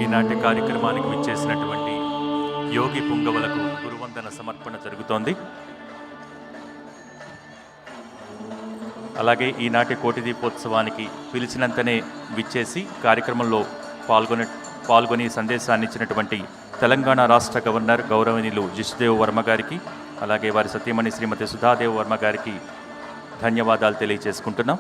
ఈనాటి కార్యక్రమానికి విచ్చేసినటువంటి యోగి పుంగవులకు గురువందన సమర్పణ జరుగుతోంది. అలాగే ఈనాటి కోటి దీపోత్సవానికి పిలిచినంతనే విచ్చేసి కార్యక్రమంలో పాల్గొని సందేశాన్ని ఇచ్చినటువంటి తెలంగాణ రాష్ట్ర గవర్నర్ గౌరవనీయులు జిష్ణుదేవ్ వర్మ గారికి, అలాగే వారి సతీమణి శ్రీమతి సుధాదేవ్ వర్మ గారికి ధన్యవాదాలు తెలియజేసుకుంటున్నాం.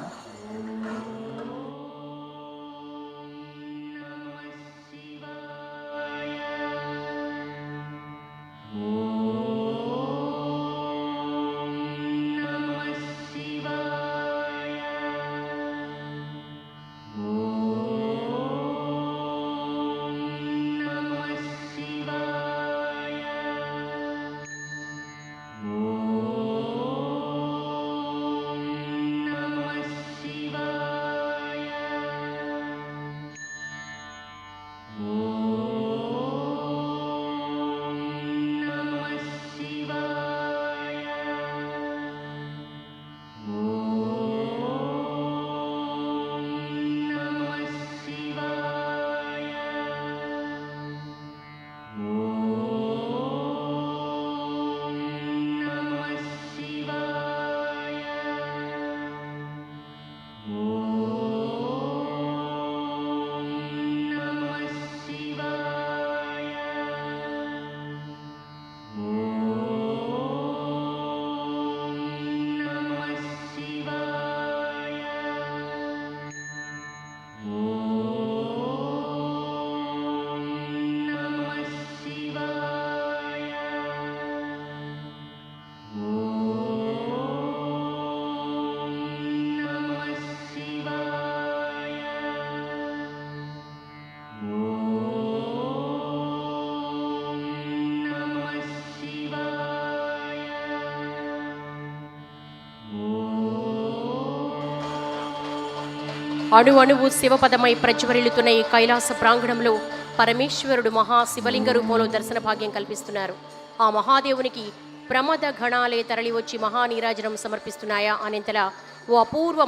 అణువణువు శివపదమై ప్రజ్వరిల్లుతున్న ఈ కైలాస ప్రాంగణంలో పరమేశ్వరుడు మహాశివలింగ రూపంలో దర్శన భాగ్యం కల్పిస్తున్నారు. ఆ మహాదేవునికి ప్రమద గణాలే తరలివచ్చి మహానీరాజనం సమర్పిస్తున్నాయా అనేంతలా ఓ అపూర్వ